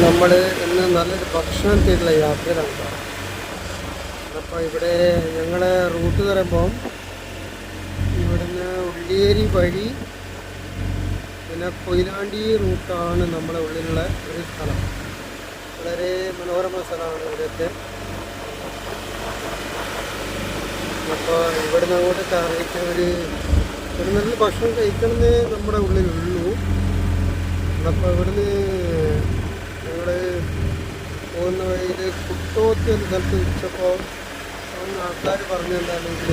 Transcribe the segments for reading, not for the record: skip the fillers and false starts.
നമ്മൾ ഇന്ന് നല്ലൊരു ഭക്ഷണത്തിലുള്ള യാത്രയിലാണ്. അപ്പോൾ ഇവിടെ ഞങ്ങളെ റൂട്ട് പറയുമ്പോൾ ഇവിടുന്ന് ഉള്ളിയേരി വഴി പിന്നെ കൊയിലാണ്ടി റൂട്ടാണ് നമ്മളെ ഉള്ളിലുള്ള ഒരു സ്ഥലം. വളരെ മനോഹരമായ സ്ഥലമാണ് ഇവിടുത്തെ. അപ്പോൾ ഇവിടുന്ന് അങ്ങോട്ട് കറിയിട്ട് ഒരു നല്ല ഭക്ഷണം കഴിക്കണമെന്നേ നമ്മുടെ ഉള്ളിലുള്ളൂ. അപ്പോൾ ഇവിടുന്ന് ഞങ്ങൾ പോകുന്ന വഴിയിൽ കുട്ടോത്തി എന്ന സ്ഥലത്ത് വിളിച്ചപ്പോൾ ആൾക്കാർ പറഞ്ഞു എന്താണെങ്കിൽ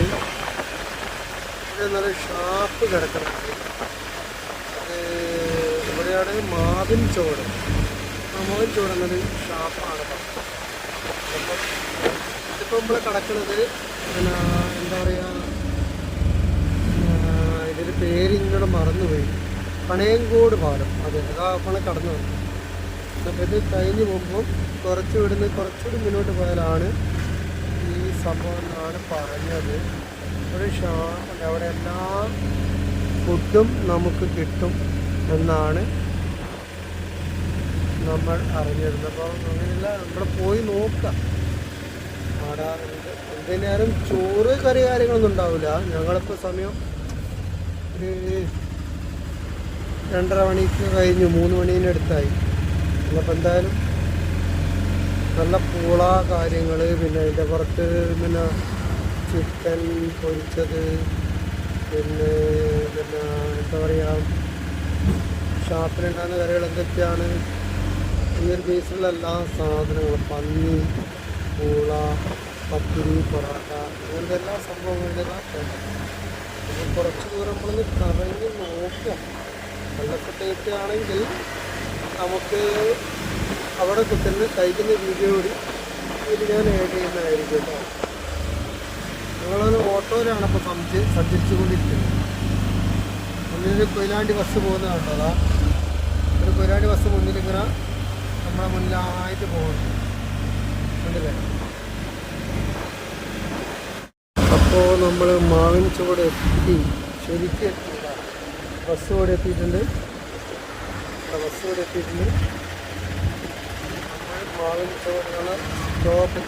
ഇവിടെ നല്ല ഷാപ്പ് കിടക്കുന്നുണ്ട്. അത് ഇവിടെയാണ് മാവിൻ ചോട്. മാവിൻ ചോട് എന്നൊരു ഷാപ്പാണ്. അപ്പം ഇതിപ്പോൾ നമ്മൾ കിടക്കുന്നത് പിന്നെ എന്താ പറയുക, ഇതിൻ്റെ പേര് ഇങ്ങോട്ട് മറന്നുപോയി. പണയങ്കോട് പാലം. അതെ, അതാ നമ്മൾ കടന്നു വന്നത്. അപ്പോൾ ഇത് കഴിഞ്ഞ് പോകുമ്പോൾ കുറച്ചുകൂടി മുന്നോട്ട് പോയാലാണ് ഈ സംഭവം എന്നാണ് പറഞ്ഞത്. ഒരു ഷാപ്പുണ്ട്, അവിടെ എല്ലാ ഫുഡും നമുക്ക് കിട്ടും എന്നാണ് നമ്മൾ അറിഞ്ഞിരുന്നത്. അപ്പോൾ അങ്ങനെയല്ല, നമ്മൾ പോയി നോക്കാം. അവിടെ എന്തിനാലും ചോറ് കറി കാര്യങ്ങളൊന്നും ഉണ്ടാവില്ല. ഞങ്ങളിപ്പോൾ സമയം ഒരു 2:30 മണിക്ക് കഴിഞ്ഞു, 3 മണീനടുത്തായി. അപ്പോൾ എന്തായാലും നല്ല പൂള കാര്യങ്ങൾ, പിന്നെ അതിൻ്റെ പുറത്ത് പിന്നെ ചിക്കൻ പൊരിച്ചത്, പിന്നെ എന്താ പറയുക, ഷാപ്പിലുണ്ടാകുന്ന കറികൾ എന്തൊക്കെയാണ്, ഈ ഒരു ബേസിലുള്ള എല്ലാ സാധനങ്ങളും, പന്നി, പൂള, പത്തിരി, പൊറോട്ട, അങ്ങനത്തെ എല്ലാ സംഭവങ്ങളിലൊക്കെ അപ്പോൾ കുറച്ച് ദൂരം നമ്മളൊന്ന് കറങ്ങി നോക്കാം. വെള്ളക്കെട്ട് കിട്ടുകയാണെങ്കിൽ നമുക്ക് അവിടെ കുത്തുന്ന കഴിക്കുന്ന വീഡിയോ കൂടി ഇത് ഞാൻ ആഡ് ചെയ്യുന്നതായിരിക്കും കേട്ടോ. ഞങ്ങളൊരു ഓട്ടോയിലാണ് ഇപ്പോൾ സഞ്ചരിച്ചു കൊണ്ടിരിക്കുന്നത്. മുന്നിൽ കൊയിലാണ്ടി ബസ് പോകുന്നത് കേട്ടോ. അതാ ഒരു കൊയിലാണ്ടി ബസ് മുന്നിലിങ്ങനെ നമ്മളെ മുന്നിലായിട്ട് പോകുന്നു. കണ്ടില്ലേ? അപ്പോൾ നമ്മൾ മാവിൻ ചോട് എത്തി, ശരിക്കും എത്തിയില്ല. ബസ് ഇവിടെ എത്തിയിട്ടുണ്ട്. മാവിൻ ചോട് സ്റ്റോപ്പ്.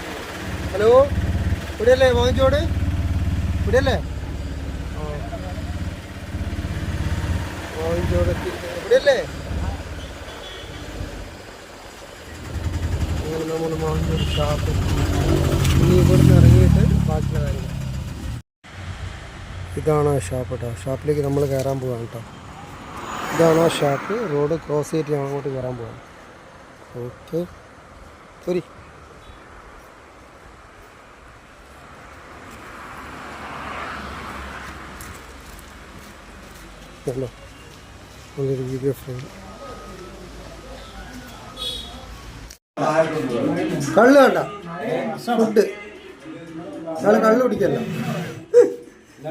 ഹലോ, ഇവിടെയല്ലേ മാവിൻ ചോട്? ഇവിടെയല്ലേ? ആ, മാവിൻ ചോട് എത്തിയിട്ടുണ്ട്. ഇവിടെയല്ലേ? നമ്മൾ മാവിൻ ചോട് ഷാപ്പ്. ഇനി ഇവിടുന്ന് ഇറങ്ങിയിട്ട് ബാക്കിയുള്ള കാര്യങ്ങൾ. ഇതാണ് ആ ഷാപ്പ് കേട്ടോ. ഷാപ്പിലേക്ക് നമ്മൾ കയറാൻ പോവാണ് കേട്ടോ. ഇതാണ് ആ ഷാപ്പ്. റോഡ് ക്രോസ് ചെയ്തിട്ട് ഞങ്ങൾ അങ്ങോട്ട് കയറാൻ പോവാം. ഓക്കെ, ശരി. ഹലോ, നല്ലൊരു വീഡിയോ ഫ്രെയിം. കള്ള് വേണ്ട, ഫുഡ്. ഞങ്ങൾ കള്ള് കുടിക്കല്ലോ. 2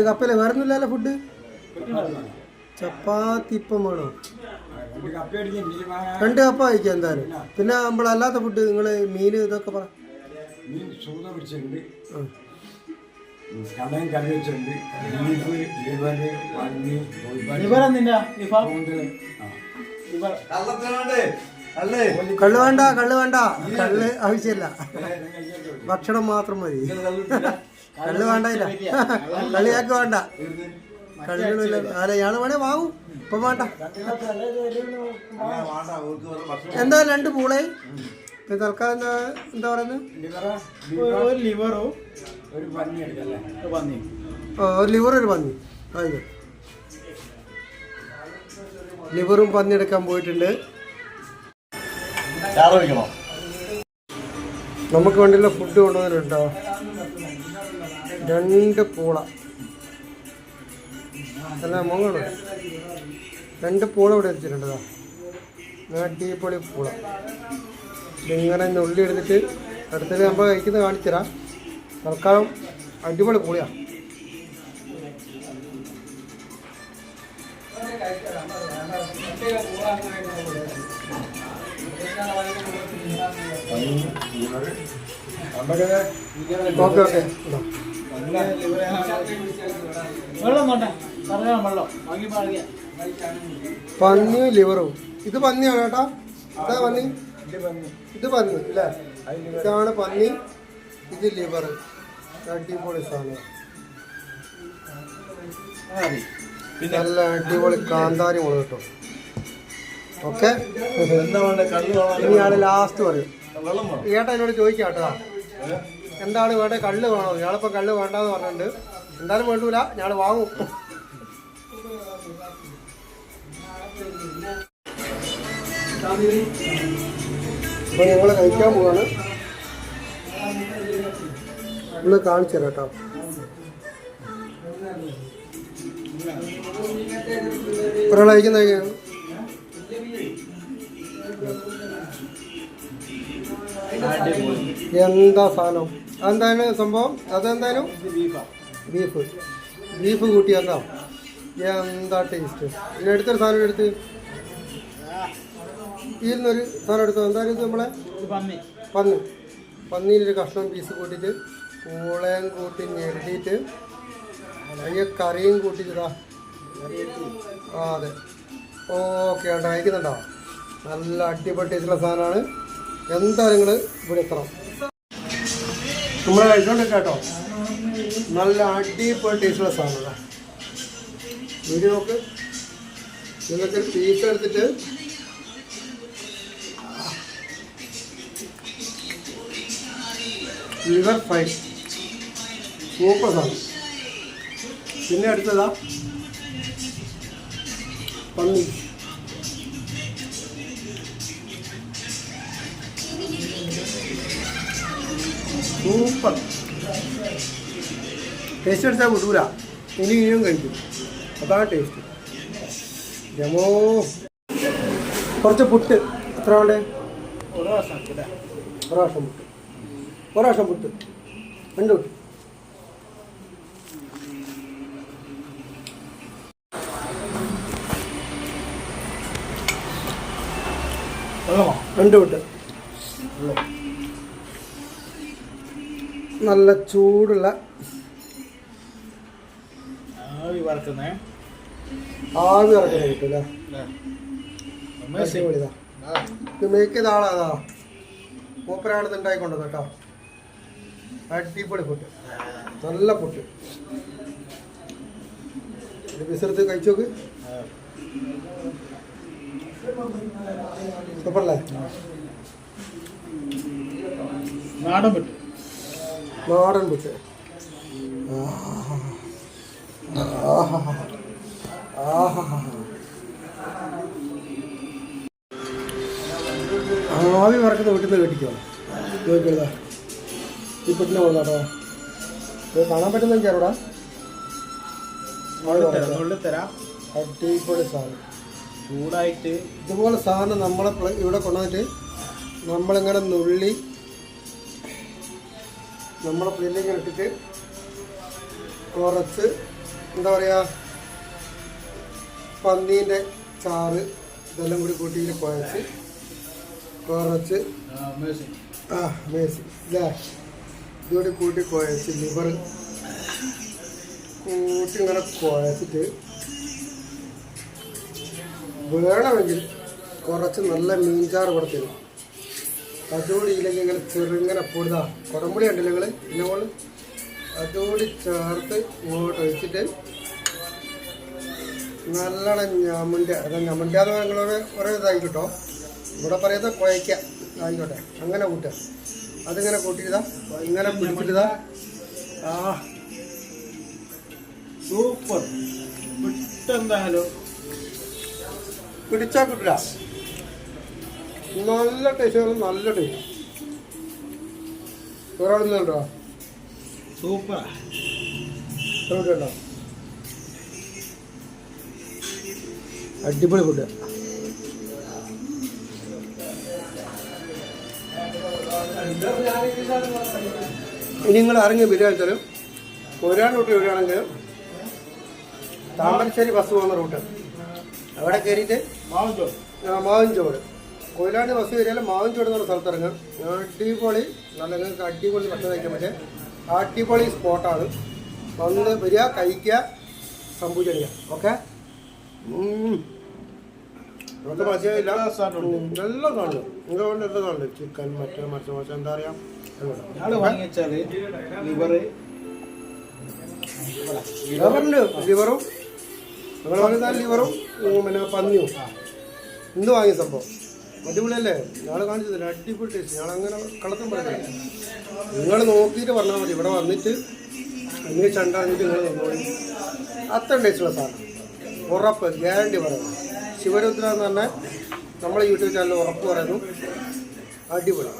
കപ്പല്ലേ? വേറെ ഒന്നുമില്ലല്ലോ ഫുഡ്. ചപ്പാത്തി ഇപ്പം വേണോ? 2 കപ്പ കഴിക്കാം എന്തായാലും. പിന്നെ നമ്മളല്ലാത്ത ഫുഡ് നിങ്ങൾ മീൻ ഇതൊക്കെ പറ. കള്ള് വേണ്ട, കള്ള് ആവശ്യമില്ല, ഭക്ഷണം മാത്രം മതി. കള്ള് വേണ്ടയില്ല, കളിയാക്ക് വേണ്ട, കള്ളില്ല. അല്ല, ഇയാൾ വേണേ വാങ്ങും, ഇപ്പം വേണ്ട. എന്തായാലും 2 പൂളേ തൽക്കാലം. എന്താ പറയുന്നത്? ഒരു ലിവറും ഒരു പന്നി. ലിവറും പന്നി എടുക്കാൻ പോയിട്ടുണ്ട്. നമുക്ക് വേണ്ടിയുള്ള ഫുഡ് കൊണ്ടുവന്നിട്ടുണ്ടോ? 2 പൂള. അല്ല, മോങ്ങാണോ? 2 പൂള ഇവിടെ വെച്ചിട്ടുണ്ടോ? അടിപൊളി പൂള. ഇതിങ്ങനെ ഉള്ളി എടുത്തിട്ട് അടുത്തത് നമ്മൾ കഴിക്കുന്നത് കാണിച്ചുതരാം. തൽക്കാലം അടിപൊളി പൂളയാണ്. ഓക്കെ, വെള്ളം വേണ്ട. പന്നിയും ലിവറും. ഇത് പന്നിയാണ് കേട്ടാ. ഇതാ പന്നി, ഇത് പന്നി അല്ലേ? ഇതാണ് പന്നി, ഇത് ലിവർ. അടിപൊളി സാധനം, നല്ല അടിപൊളി കാന്താരി മുളക് കിട്ടും. ഓക്കെ, ഇനിയാണ് ലാസ്റ്റ് പറയും. ഏട്ടാ എന്നോട് ചോദിക്കാം കേട്ടോ, എന്താണ് വേണ്ടത്? കള്ള് വേണോ? ഇയാളിപ്പോൾ കള്ള് വേണ്ടാന്ന് പറഞ്ഞിട്ടുണ്ട്. എന്തായാലും വേണ്ടൂല, ഞാൻ വാങ്ങും. അപ്പോൾ ഞങ്ങൾ കഴിക്കാൻ പോവാണ്. ഒന്ന് കാണിച്ചു തരാം കേട്ടോ. ഒരാൾ കഴിക്കുന്ന എന്താ സാധനം? അതെന്താണ് സംഭവം? അതെന്തായാലും ബീഫ് കൂട്ടിയെന്താ എന്താ ടേസ്റ്റ്. പിന്നെ എടുത്തൊരു സാധനം എടുത്ത് ഇതിന്നൊരു സാധനം എടുത്തോ. എന്തായാലും ഇത് നമ്മളെ പന്നിയിലൊരു കഷ്ണം പീസ് കൂട്ടിയിട്ട് പൂളയും കൂട്ടി ഞെരുട്ടിയിട്ട് അതിൻ്റെ കറിയും കൂട്ടിയിട്ടാ. ആ അതെ, ഓക്കെ കേട്ടോ. കഴിക്കുന്നുണ്ടോ? നല്ല അടിപൊളി ടേസ്റ്റുള്ള സാധനമാണ്. എന്തായാലും നിങ്ങൾ ഇവിടെ എത്തണം. നമ്മൾ കഴിച്ചോണ്ടിരിക്കാം കേട്ടോ. നല്ല അടിപൊളി ടേസ്റ്റുള്ള സാധനമാണ്. വീഡിയോ നോക്ക്. നിങ്ങൾക്ക് പീസ് എടുത്തിട്ട് ലിവർ ഫ്രൈ സൂപ്പർ സാധനം. പിന്നെ അടുത്തതാ പന്നി. സൂപ്പർ ടേസ്റ്റ് അടിച്ചാൽ വിടൂല. ഇനിയും കഴിക്കും, അതാണ് ടേസ്റ്റ്. ജമോ കുറച്ച് പുട്ട്. എത്ര വേണ്ടേ? ഒരാവശ്യം പുട്ട്, ഒരാവശ്യം പുട്ട്, 2 പുട്ട്. നല്ല ചൂടുള്ള ആവി വറക്കുന്ന കിട്ടൂല. ഇത് മേക്ക് ചെയ്ത ആളാ, മൂപ്പരാണ് ഉണ്ടായിക്കൊണ്ടത് കേട്ടോ. അടിപൊളി ഫുഡ്, നല്ല ഫുഡ്. വിസർത്ത് കഴിച്ചു നോക്ക്. സൂപ്പറല്ലേ? നാടൻ പുട്ട്. ആവി വറക്കുന്ന വീട്ടിൽ നിന്ന് കേട്ടിക്കോ. ചോദിക്കരുതാ ഈ പുട്ടിനെ കൊള്ളാട്ടോ. ഇത് കാണാൻ പറ്റുന്ന എനിക്കറിയാം. അടിപൊളി സാധനം ചൂടായിട്ട്. ഇതുപോലെ സാധനം നമ്മളെ ഇവിടെ കൊണ്ടുവന്നിട്ട് നമ്മളിങ്ങനെ നുള്ളി നമ്മളെ പ്ലേറ്റിലേക്ക് ഇട്ടിട്ട് കുറച്ച് എന്താ പറയുക പന്നീൻ്റെ ചാറ് ഇതെല്ലാം കൂടി കൂട്ടിയിട്ട് കുഴച്ച് കുറച്ച് മേസി ഇല്ലേ ഇതുകൂടി കൂട്ടി കുഴച്ച് ലിവർ കൂട്ടി ഇങ്ങനെ കുഴച്ചിട്ട് വേണമെങ്കിൽ കുറച്ച് നല്ല മീൻചാറ് കൊടുത്തിരുന്നു. അതുകൂടി ഇതിലേക്ക് ഇങ്ങനെ ചെറുങ്ങനെ പൊടുതാ കുടംപുളി ഉണ്ടല്ലോ നിങ്ങൾ പിന്നെ പോലെ അതുകൂടി ചേർത്ത് ഇങ്ങോട്ട് ഒഴിച്ചിട്ട് നല്ലോണം ഞമ്മൻ്റെ ഞമ്മൻ്റെ നിങ്ങളോട് കുറേ ഇതായിക്കോട്ടോ. ഇവിടെ പറയുന്നത് കുഴയ്ക്കുക ആയിക്കോട്ടെ. അങ്ങനെ കൂട്ടുക. അതിങ്ങനെ കൂട്ടിയതാ ഇങ്ങനെ പിടിച്ചിട്ടതാ. ആ സൂപ്പർ വിട്ടെന്തായാലും പിടിച്ചാൽ കിട്ടില്ല. നല്ല ടേസ്റ്റ്, നല്ല ടേസ്റ്റ്. ഒരാളുണ്ടോ സൂപ്പർ ഉണ്ടോ? അടിപൊളി ഫുഡ്. ഇനി നിങ്ങൾ ഇറങ്ങിയ ബിരിയാണി വെച്ചാലും കൊയിലാണ്ടി റൂട്ട് വരികയാണെങ്കിൽ താമരശ്ശേരി ബസ് പോകുന്ന റൂട്ട് അവിടെ കയറിയിട്ട് മാവിൻചോട് കൊയിലാണ്ടി ബസ് കയറിയാലും മാവിൻചോട് എന്ന് പറഞ്ഞ സ്ഥലത്ത് ഇറങ്ങുക. അടിപൊളി നല്ല നിങ്ങൾക്ക് അടിപൊളി ഭക്ഷണം കഴിക്കാൻ പറ്റിയ അടിപൊളി സ്പോട്ടാണ്. വന്ന് വരിക, കഴിക്കുക, സംഭവിച്ചു കഴിയാം. ഓക്കെ, അത് മതിയായില്ല, എല്ലാം കാണും. നിങ്ങൾ കൊണ്ട് എല്ലാം കാണും. ചിക്കൻ മറ്റേ മറ്റേ എന്താ പറയാ, ലിവറും നിങ്ങൾ പറയുന്ന ലിവറും പിന്നെ പന്നിയും എന്ത് വാങ്ങിയ സംഭവം അടിപൊളിയല്ലേ? ഞങ്ങൾ കാണിച്ചതില്ല, അടിപൊളി ടേസ്റ്റ്. ഞങ്ങളങ്ങനെ കളത്തും പറയുന്നത് നിങ്ങൾ നോക്കിയിട്ട് പറഞ്ഞാൽ മതി. ഇവിടെ വന്നിട്ട് ഇങ്ങനെ ചണ്ടാന്നിട്ട് നിങ്ങൾ നോക്കി അത്ര ടേസ്റ്റുള്ള സാധനം ഉറപ്പ്, ഗ്യാരണ്ടി പറയുന്നു. ശിവരുദ്ര എന്ന് പറഞ്ഞാൽ നമ്മളെ യൂട്യൂബ് ചാനൽ ഉറപ്പ് പറയുന്നു, അടിപൊളി.